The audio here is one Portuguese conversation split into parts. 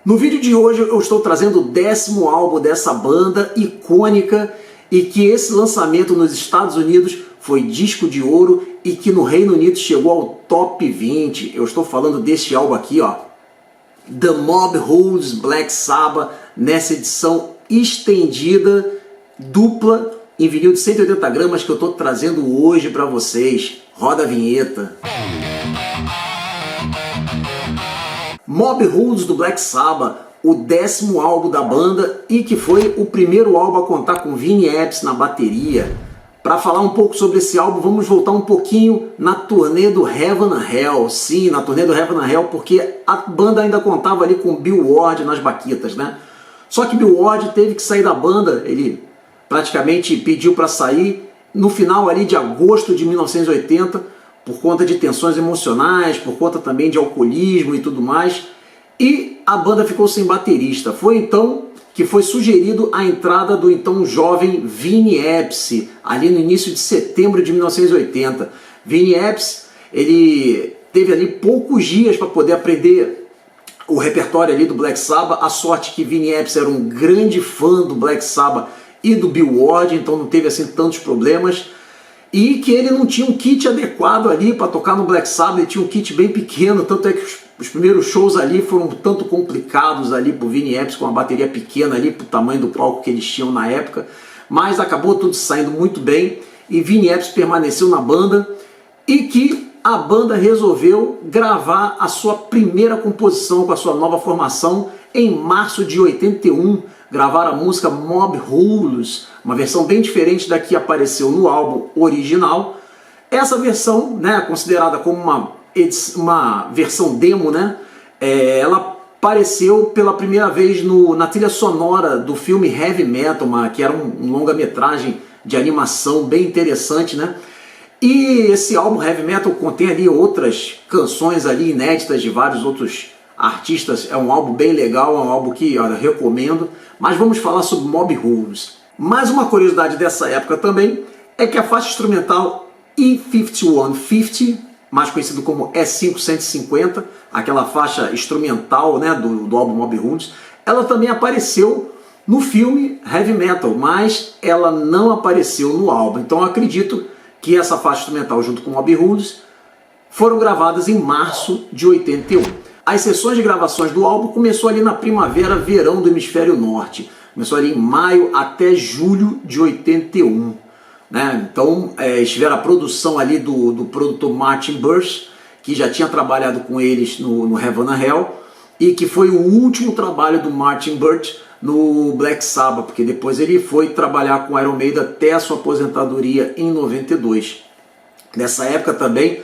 No vídeo de hoje eu estou trazendo o 10º álbum dessa banda icônica e que esse lançamento nos Estados Unidos foi disco de ouro e que no Reino Unido chegou ao top 20. Eu estou falando deste álbum aqui, ó, The Mob Rules Black Sabbath, nessa edição estendida, dupla, em vinil de 180 gramas que eu estou trazendo hoje para vocês. Roda a vinheta. Mob Rules do Black Sabbath, o 10º álbum da banda e que foi o primeiro álbum a contar com Vinny Appice na bateria. Para falar um pouco sobre esse álbum, vamos voltar um pouquinho na turnê do Heaven and Hell. Sim, na turnê do Heaven and Hell, porque a banda ainda contava ali com Bill Ward nas baquetas, né? Só que Bill Ward teve que sair da banda, ele praticamente pediu para sair no final ali de agosto de 1980, por conta de tensões emocionais, por conta também de alcoolismo e tudo mais, e a banda ficou sem baterista. Foi então que foi sugerido a entrada do então jovem Vinny Appice, ali no início de setembro de 1980. Vinny Appice, ele teve ali poucos dias para poder aprender o repertório ali do Black Sabbath. A sorte que Vinny Appice era um grande fã do Black Sabbath e do Bill Ward, então não teve assim tantos problemas. E que ele não tinha um kit adequado ali para tocar no Black Sabbath, ele tinha um kit bem pequeno, tanto é que os primeiros shows ali foram um tanto complicados ali pro Vinny Appice, com uma bateria pequena ali pro tamanho do palco que eles tinham na época, mas acabou tudo saindo muito bem e Vinny Appice permaneceu na banda e que a banda resolveu gravar a sua primeira composição com a sua nova formação em março de 81, gravaram a música Mob Rules, uma versão bem diferente da que apareceu no álbum original. Essa versão, né, considerada como uma versão demo, né, ela apareceu pela primeira vez na trilha sonora do filme Heavy Metal, que era um longa-metragem de animação bem interessante, né? E esse álbum Heavy Metal contém ali outras canções ali inéditas de vários outros artistas. É um álbum bem legal, é um álbum que eu recomendo. Mas vamos falar sobre Mob Rules. Mais uma curiosidade dessa época também é que a faixa instrumental E5150, mais conhecido como E5150, aquela faixa instrumental, né, do álbum Mob Rules, ela também apareceu no filme Heavy Metal, mas ela não apareceu no álbum. Então eu acredito que essa faixa instrumental junto com Mob Rules foram gravadas em março de 81. As sessões de gravações do álbum começou ali na primavera, verão do hemisfério norte. Começou ali em maio até julho de 81. Né? Então estiveram a produção ali do produtor Martin Birch, que já tinha trabalhado com eles no Heaven and Hell, e que foi o último trabalho do Martin Birch no Black Sabbath, porque depois ele foi trabalhar com Iron Maiden até a sua aposentadoria em 92. Nessa época também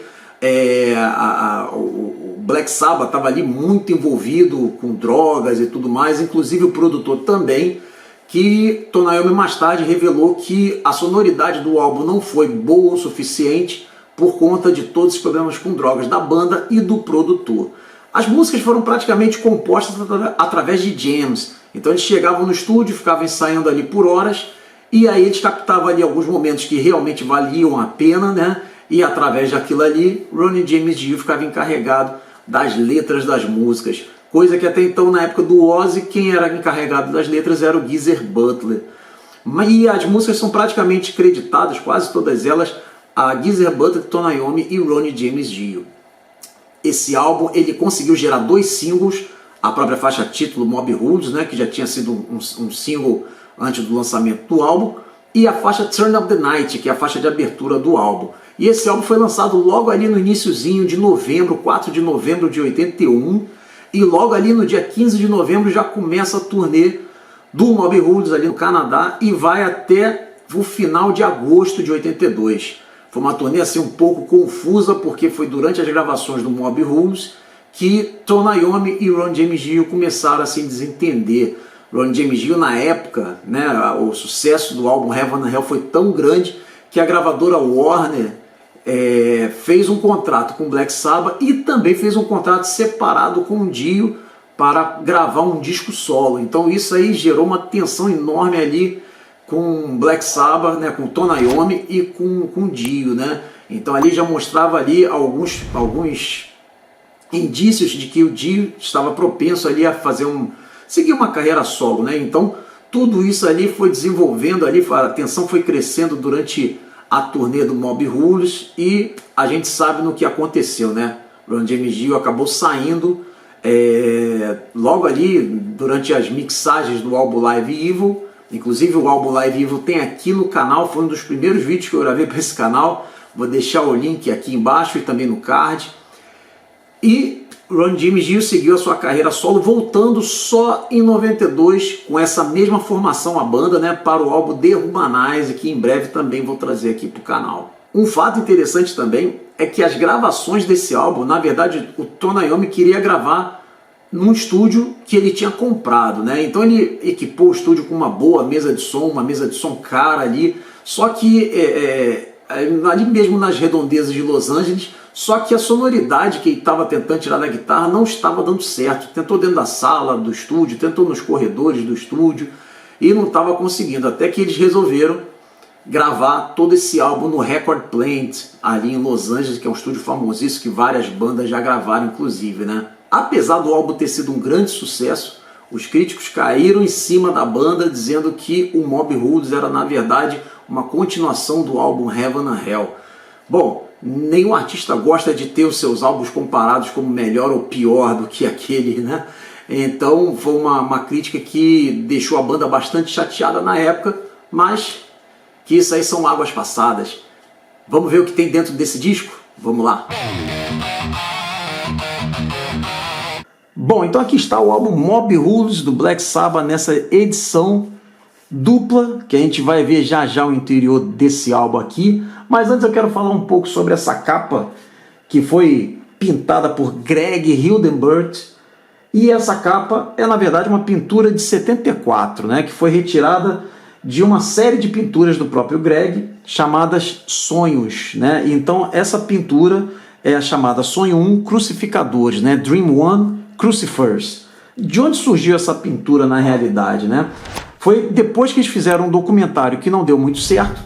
o Black Sabbath estava ali muito envolvido com drogas e tudo mais, inclusive o produtor também, que Tony Iommi mais tarde revelou que a sonoridade do álbum não foi boa o suficiente por conta de todos os problemas com drogas da banda e do produtor. As músicas foram praticamente compostas através de jams, então eles chegavam no estúdio, ficavam ensaiando ali por horas, e aí eles captavam ali alguns momentos que realmente valiam a pena, né? E através daquilo ali, Ronnie James Dio ficava encarregado das letras das músicas, coisa que até então, na época do Ozzy, quem era encarregado das letras era o Geezer Butler. E as músicas são praticamente creditadas, quase todas elas, a Geezer Butler, Tony Iommi e Ronnie James Dio. Esse álbum ele conseguiu gerar 2 singles, a própria faixa título Mob Rules, né, que já tinha sido um single antes do lançamento do álbum, e a faixa Turn Up The Night, que é a faixa de abertura do álbum. E esse álbum foi lançado logo ali no iniciozinho de novembro, 4 de novembro de 81, e logo ali no dia 15 de novembro já começa a turnê do Mob Rules ali no Canadá e vai até o final de agosto de 82. Foi uma turnê assim um pouco confusa, porque foi durante as gravações do Mob Rules que Tony Iommi e Ron James Dio começaram a se desentender. Ron James Dio, na época, né, o sucesso do álbum Heaven and Hell foi tão grande que a gravadora Warner fez um contrato com Black Sabbath e também fez um contrato separado com o Dio para gravar um disco solo. Então isso aí gerou uma tensão enorme ali com Black Sabbath, né, com Tony Iommi e com Dio, né? Então ali já mostrava ali alguns indícios de que o Dio estava propenso ali a seguir uma carreira solo, né? Então tudo isso ali foi desenvolvendo ali, a tensão foi crescendo durante a turnê do Mob Rules e a gente sabe no que aconteceu, né? Ron James Dio acabou saindo logo ali durante as mixagens do álbum Live Evil. Inclusive o álbum Live Evil tem aqui no canal, foi um dos primeiros vídeos que eu gravei para esse canal. Vou deixar o link aqui embaixo e também no card. E Ron James Dio seguiu a sua carreira solo, voltando só em 92 com essa mesma formação, a banda, né, para o álbum The Humanize, que em breve também vou trazer aqui para o canal. Um fato interessante também é que as gravações desse álbum, na verdade, o Tony Iommi queria gravar num estúdio que ele tinha comprado, né? Então ele equipou o estúdio com uma boa mesa de som cara ali, só que ali mesmo nas redondezas de Los Angeles, só que a sonoridade que ele estava tentando tirar da guitarra não estava dando certo. Tentou dentro da sala do estúdio, tentou nos corredores do estúdio e não estava conseguindo, até que eles resolveram gravar todo esse álbum no Record Plant, ali em Los Angeles, que é um estúdio famosíssimo que várias bandas já gravaram, inclusive, né? Apesar do álbum ter sido um grande sucesso, os críticos caíram em cima da banda dizendo que o Mob Rules era, na verdade, uma continuação do álbum Heaven and Hell. Bom, nenhum artista gosta de ter os seus álbuns comparados como melhor ou pior do que aquele, né? Então foi uma crítica que deixou a banda bastante chateada na época, mas que isso aí são águas passadas. Vamos ver o que tem dentro desse disco? Vamos lá! Bom, então aqui está o álbum Mob Rules do Black Sabbath nessa edição dupla, que a gente vai ver já já o interior desse álbum aqui. Mas antes eu quero falar um pouco sobre essa capa que foi pintada por Greg Hildenburg. E essa capa é, na verdade, uma pintura de 74, né, que foi retirada de uma série de pinturas do próprio Greg, chamadas Sonhos, né? Então essa pintura é a chamada Sonho 1 Crucificadores, né? Dream 1 Crucifers. De onde surgiu essa pintura na realidade, né? Foi depois que eles fizeram um documentário que não deu muito certo,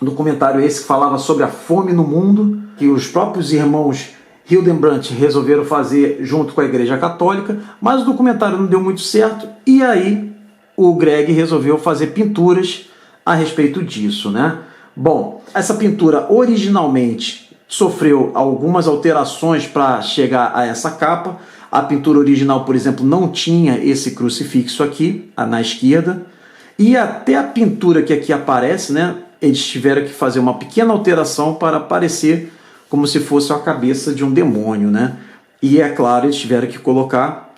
um documentário esse que falava sobre a fome no mundo, que os próprios irmãos Hildenbrandt resolveram fazer junto com a Igreja Católica, mas o documentário não deu muito certo, e aí o Greg resolveu fazer pinturas a respeito disso, né? Bom, essa pintura originalmente sofreu algumas alterações para chegar a essa capa. A pintura original, por exemplo, não tinha esse crucifixo aqui, na esquerda, e até a pintura que aqui aparece, né, eles tiveram que fazer uma pequena alteração para parecer como se fosse a cabeça de um demônio, né? E é claro, eles tiveram que colocar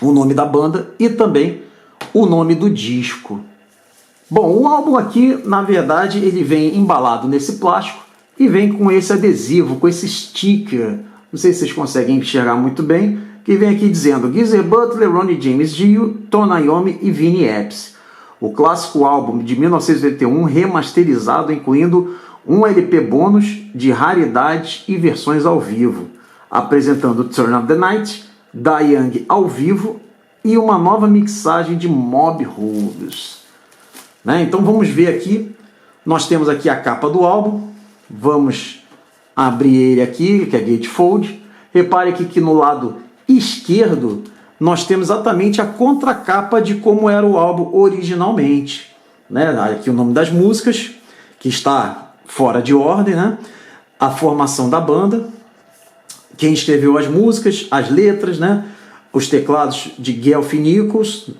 o nome da banda e também o nome do disco. Bom, o álbum aqui, na verdade, ele vem embalado nesse plástico e vem com esse adesivo, com esse sticker, não sei se vocês conseguem enxergar muito bem, que vem aqui dizendo Geezer Butler, Ronnie James Dio, Tony Iommi e Vinnie Appice. O clássico álbum de 1981 remasterizado, incluindo um LP bônus de raridades e versões ao vivo, apresentando Turn of the Night, Die Young ao vivo e uma nova mixagem de Mob Rules. Né? Então vamos ver aqui, nós temos aqui a capa do álbum, vamos abrir ele aqui, que é Gatefold. Repare aqui que no lado esquerdo nós temos exatamente a contracapa de como era o álbum originalmente. Né? Aqui o nome das músicas, que está fora de ordem, né? A formação da banda, quem escreveu as músicas, as letras, né? Os teclados de Gelf Nichols,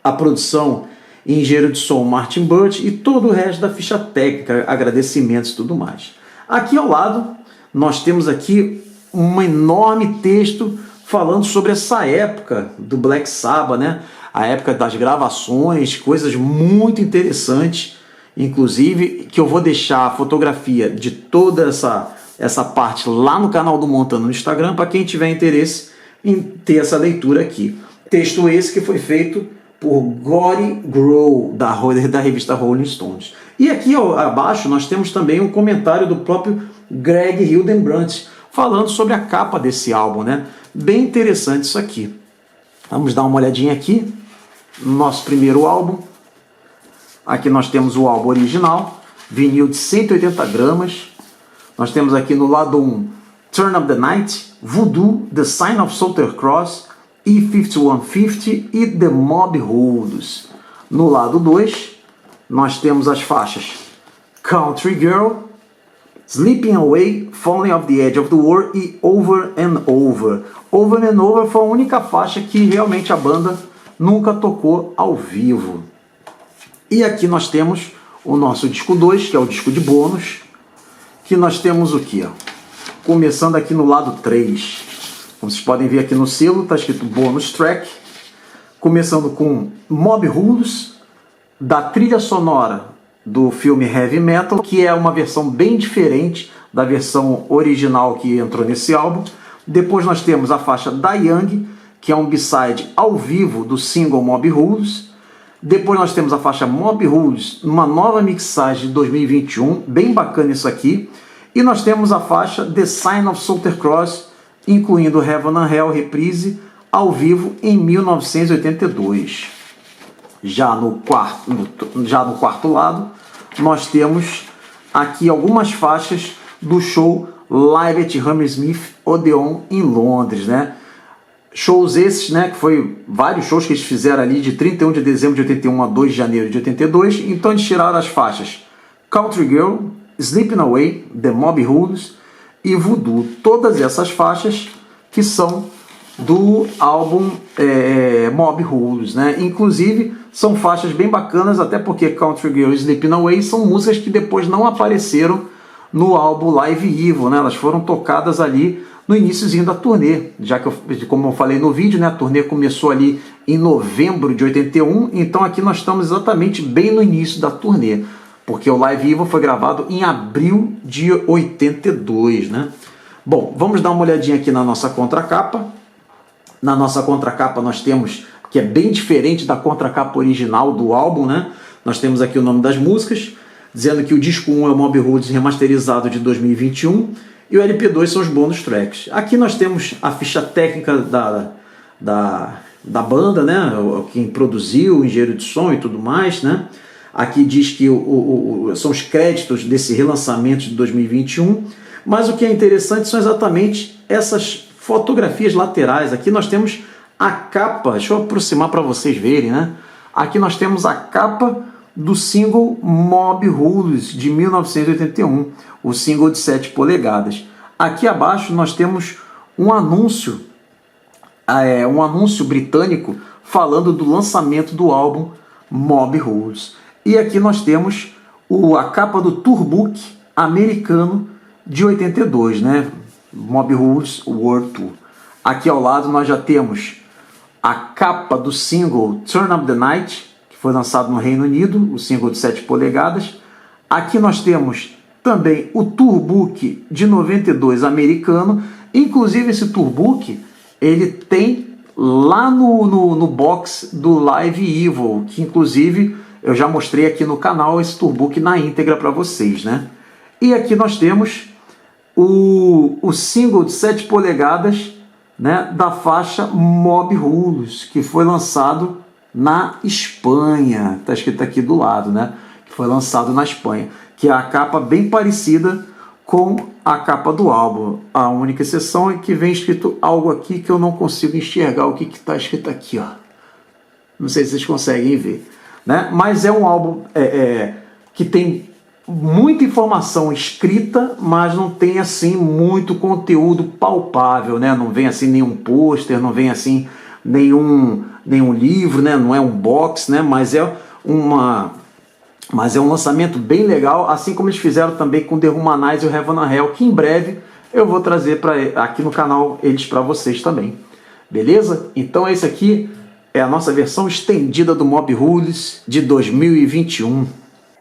a produção e engenheiro de som Martin Birch e todo o resto da ficha técnica, agradecimentos e tudo mais. Aqui ao lado nós temos aqui um enorme texto falando sobre essa época do Black Sabbath, né? A época das gravações, coisas muito interessantes, inclusive que eu vou deixar a fotografia de toda essa parte lá no canal do Montano no Instagram, para quem tiver interesse em ter essa leitura aqui. Texto esse que foi feito por Gory Grow, da revista Rolling Stones. E aqui abaixo nós temos também um comentário do próprio Greg Hildenbrandt, falando sobre a capa desse álbum, né? Bem interessante isso aqui. Vamos dar uma olhadinha aqui no nosso primeiro álbum. Aqui nós temos o álbum original, vinil de 180 gramas. Nós temos aqui no lado 1 Turn Up The Night, Voodoo, The Sign of Southern Cross, E5150 e The Mob Rules. No lado 2, nós temos as faixas Country Girl, Sleeping Away, Falling Off the Edge of the World e Over and Over. Over and Over foi a única faixa que realmente a banda nunca tocou ao vivo. E aqui nós temos o nosso disco 2, que é o disco de bônus, que nós temos o que? Começando aqui no lado 3. Como vocês podem ver aqui no selo, está escrito Bonus Track. Começando com Mob Rules, da trilha sonora do filme Heavy Metal, que é uma versão bem diferente da versão original que entrou nesse álbum. Depois nós temos a faixa Da Young, que é um B-side ao vivo do single Mob Rules. Depois nós temos a faixa Mob Rules, numa nova mixagem de 2021, bem bacana isso aqui. E nós temos a faixa The Sign of Southern Cross, incluindo Heaven and Hell reprise, ao vivo em 1982. Já no quarto lado, nós temos aqui algumas faixas do show Live at Hammersmith Odeon em Londres, né? Shows esses, né, que foi vários shows que eles fizeram ali de 31 de dezembro de 81 a 2 de janeiro de 82. Então eles tiraram as faixas Country Girl, Sleeping Away, The Mob Rules e Voodoo. Todas essas faixas que são do álbum Mob Rules, né? Inclusive são faixas bem bacanas, até porque Country Girl e Sleeping Away são músicas que depois não apareceram no álbum Live Evil, né? Elas foram tocadas ali no iníciozinho da turnê, já que, como eu falei no vídeo, né, a turnê começou ali em novembro de 81, então aqui nós estamos exatamente bem no início da turnê, porque o Live Evil foi gravado em abril de 82, né? Bom, vamos dar uma olhadinha aqui na nossa contracapa. Na nossa contracapa nós temos, que é bem diferente da contracapa original do álbum, né? Nós temos aqui o nome das músicas, dizendo que o disco 1 é o Mob Rules remasterizado de 2021 e o LP2 são os bônus tracks. Aqui nós temos a ficha técnica da banda, né? Quem produziu, o engenheiro de som e tudo mais, né? Aqui diz que são os créditos desse relançamento de 2021, mas o que é interessante são exatamente essas fotografias laterais. Aqui nós temos a capa, deixa eu aproximar para vocês verem, né? Aqui nós temos a capa do single Mob Rules de 1981, o single de 7 polegadas. Aqui abaixo nós temos um anúncio britânico falando do lançamento do álbum Mob Rules. E aqui nós temos a capa do Tourbook americano de 82, né? Mob Rules World Tour. Aqui ao lado nós já temos a capa do single Turn Up The Night, que foi lançado no Reino Unido, o single de 7 polegadas. Aqui nós temos também o Tourbook de 92 americano. Inclusive esse Tourbook, ele tem lá no box do Live Evil, que inclusive eu já mostrei aqui no canal esse Tourbook na íntegra para vocês, né? E aqui nós temos o single de 7 polegadas, né, da faixa Mob Rules, que foi lançado na Espanha. Está escrito aqui do lado, né? Que foi lançado na Espanha, que é a capa bem parecida com a capa do álbum. A única exceção é que vem escrito algo aqui que eu não consigo enxergar o que está escrito aqui, ó. Não sei se vocês conseguem ver, né? Mas é um álbum que tem muita informação escrita, mas não tem assim muito conteúdo palpável, né? Não vem assim nenhum pôster, não vem assim nenhum livro, né? Não é um box, né? Mas é um lançamento bem legal, assim como eles fizeram também com The Humanize e o Heaven and Hell, que em breve eu vou trazer aqui no canal eles para vocês também. Beleza? Então esse aqui é a nossa versão estendida do Mob Rules de 2021.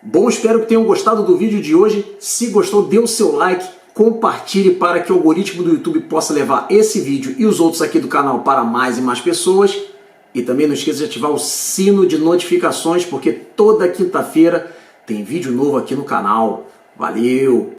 Bom, espero que tenham gostado do vídeo de hoje. Se gostou, dê o seu like, compartilhe para que o algoritmo do YouTube possa levar esse vídeo e os outros aqui do canal para mais e mais pessoas. E também não esqueça de ativar o sino de notificações, porque toda quinta-feira tem vídeo novo aqui no canal. Valeu!